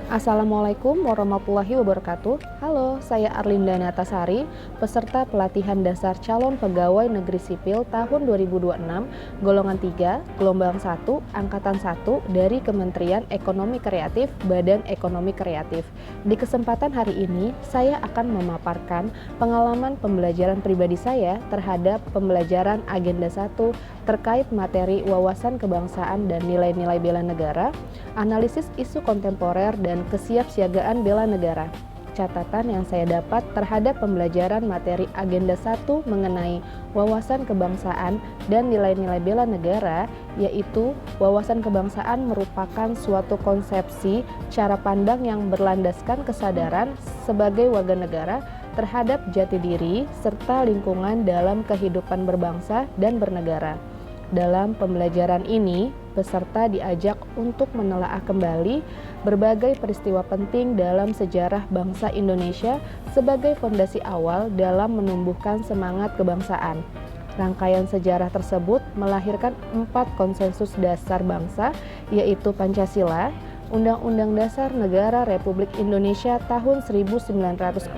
Assalamualaikum warahmatullahi wabarakatuh. Halo, saya Arlinda Natasari, peserta pelatihan dasar calon pegawai negeri sipil tahun 2026, golongan 3, gelombang 1, angkatan 1 dari Kementerian Ekonomi Kreatif, Badan Ekonomi Kreatif. Di kesempatan hari ini, saya akan memaparkan pengalaman pembelajaran pribadi saya terhadap pembelajaran Agenda 1 terkait materi wawasan kebangsaan dan nilai-nilai bela negara, analisis isu kontemporer dan kesiapsiagaan bela negara. Catatan yang saya dapat terhadap pembelajaran materi Agenda 1 mengenai wawasan kebangsaan dan nilai-nilai bela negara, yaitu wawasan kebangsaan merupakan suatu konsepsi cara pandang yang berlandaskan kesadaran sebagai warga negara terhadap jati diri serta lingkungan dalam kehidupan berbangsa dan bernegara. Dalam pembelajaran ini, peserta diajak untuk menelaah kembali berbagai peristiwa penting dalam sejarah bangsa Indonesia sebagai fondasi awal dalam menumbuhkan semangat kebangsaan. Rangkaian sejarah tersebut melahirkan 4 konsensus dasar bangsa, yaitu Pancasila, Undang-Undang Dasar Negara Republik Indonesia tahun 1945,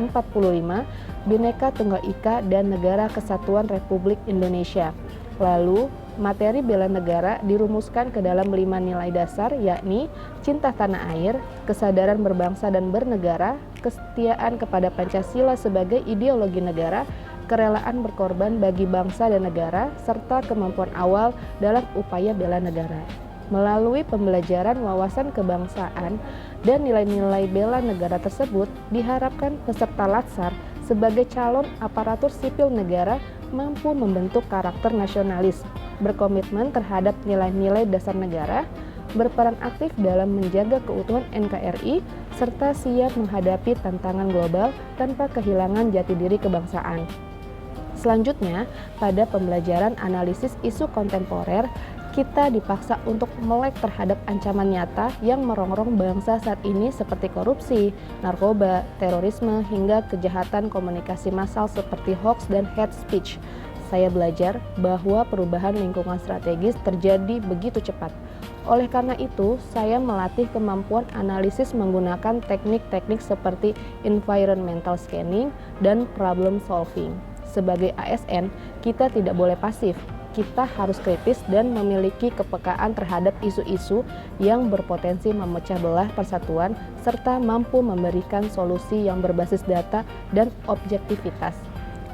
Bhinneka Tunggal Ika, dan Negara Kesatuan Republik Indonesia. Lalu, materi bela negara dirumuskan ke dalam 5 nilai dasar, yakni cinta tanah air, kesadaran berbangsa dan bernegara, kesetiaan kepada Pancasila sebagai ideologi negara, kerelaan berkorban bagi bangsa dan negara, serta kemampuan awal dalam upaya bela negara. Melalui pembelajaran wawasan kebangsaan dan nilai-nilai bela negara tersebut, diharapkan peserta latsar sebagai calon aparatur sipil negara mampu membentuk karakter nasionalis, berkomitmen terhadap nilai-nilai dasar negara, berperan aktif dalam menjaga keutuhan NKRI, serta siap menghadapi tantangan global tanpa kehilangan jati diri kebangsaan. Selanjutnya, pada pembelajaran analisis isu kontemporer, kita dipaksa untuk melek terhadap ancaman nyata yang merongrong bangsa saat ini seperti korupsi, narkoba, terorisme, hingga kejahatan komunikasi massal seperti hoax dan hate speech. Saya belajar bahwa perubahan lingkungan strategis terjadi begitu cepat. Oleh karena itu, saya melatih kemampuan analisis menggunakan teknik-teknik seperti environmental scanning dan problem solving. Sebagai ASN, kita tidak boleh pasif. Kita harus kritis dan memiliki kepekaan terhadap isu-isu yang berpotensi memecah belah persatuan serta mampu memberikan solusi yang berbasis data dan objektivitas.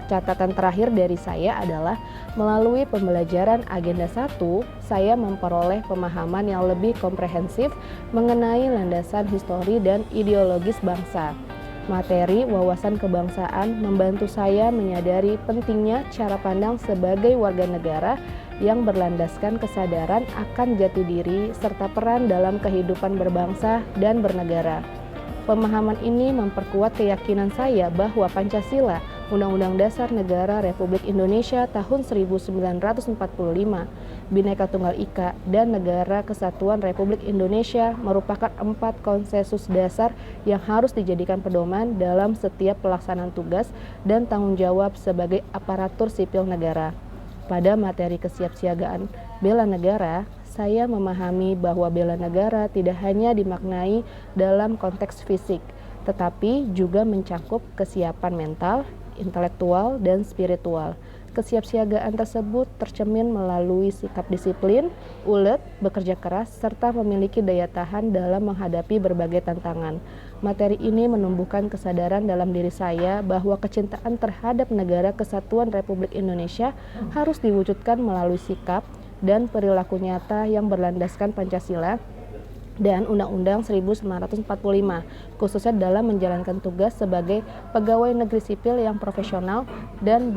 Catatan terakhir dari saya adalah melalui pembelajaran Agenda 1, saya memperoleh pemahaman yang lebih komprehensif mengenai landasan histori dan ideologis bangsa. Materi wawasan kebangsaan membantu saya menyadari pentingnya cara pandang sebagai warga negara yang berlandaskan kesadaran akan jati diri serta peran dalam kehidupan berbangsa dan bernegara. Pemahaman ini memperkuat keyakinan saya bahwa Pancasila, Undang-Undang Dasar Negara Republik Indonesia tahun 1945, Bhinneka Tunggal Ika, dan Negara Kesatuan Republik Indonesia merupakan 4 konsensus dasar yang harus dijadikan pedoman dalam setiap pelaksanaan tugas dan tanggung jawab sebagai aparatur sipil negara. Pada materi kesiapsiagaan bela negara, saya memahami bahwa bela negara tidak hanya dimaknai dalam konteks fisik, tetapi juga mencakup kesiapan mental, intelektual, dan spiritual. Kesiapsiagaan tersebut tercermin melalui sikap disiplin, ulet, bekerja keras, serta memiliki daya tahan dalam menghadapi berbagai tantangan. Materi ini menumbuhkan kesadaran dalam diri saya bahwa kecintaan terhadap Negara Kesatuan Republik Indonesia harus diwujudkan melalui sikap dan perilaku nyata yang berlandaskan Pancasila dan Undang-Undang 1945, khususnya dalam menjalankan tugas sebagai pegawai negeri sipil yang profesional dan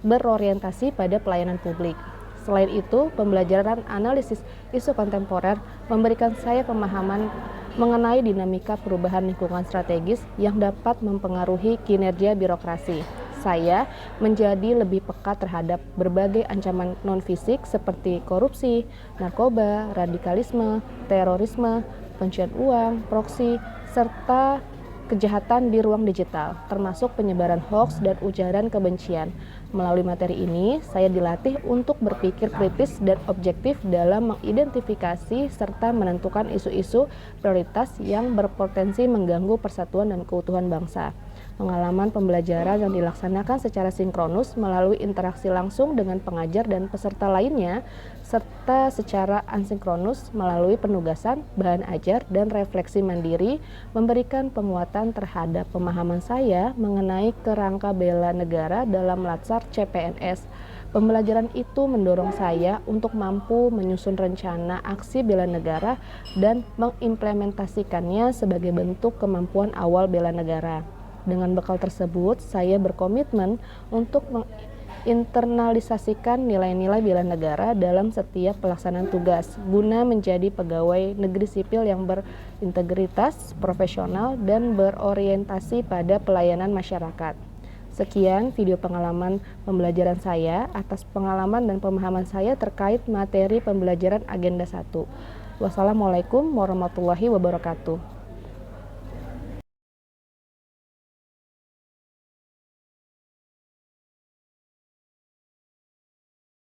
berorientasi pada pelayanan publik. Selain itu, pembelajaran analisis isu kontemporer memberikan saya pemahaman mengenai dinamika perubahan lingkungan strategis yang dapat mempengaruhi kinerja birokrasi. Saya menjadi lebih peka terhadap berbagai ancaman non-fisik seperti korupsi, narkoba, radikalisme, terorisme, pencucian uang, proksi, serta kejahatan di ruang digital, termasuk penyebaran hoaks dan ujaran kebencian. Melalui materi ini, saya dilatih untuk berpikir kritis dan objektif dalam mengidentifikasi serta menentukan isu-isu prioritas yang berpotensi mengganggu persatuan dan keutuhan bangsa. Pengalaman pembelajaran yang dilaksanakan secara sinkronus melalui interaksi langsung dengan pengajar dan peserta lainnya, serta secara asinkronus melalui penugasan, bahan ajar, dan refleksi mandiri, memberikan penguatan terhadap pemahaman saya mengenai kerangka bela negara dalam Latsar CPNS. Pembelajaran itu mendorong saya untuk mampu menyusun rencana aksi bela negara dan mengimplementasikannya sebagai bentuk kemampuan awal bela negara. Dengan bekal tersebut, saya berkomitmen untuk menginternalisasikan nilai-nilai bela negara dalam setiap pelaksanaan tugas, guna menjadi pegawai negeri sipil yang berintegritas, profesional, dan berorientasi pada pelayanan masyarakat. Sekian video pengalaman pembelajaran saya atas pengalaman dan pemahaman saya terkait materi pembelajaran Agenda 1. Wassalamualaikum warahmatullahi wabarakatuh.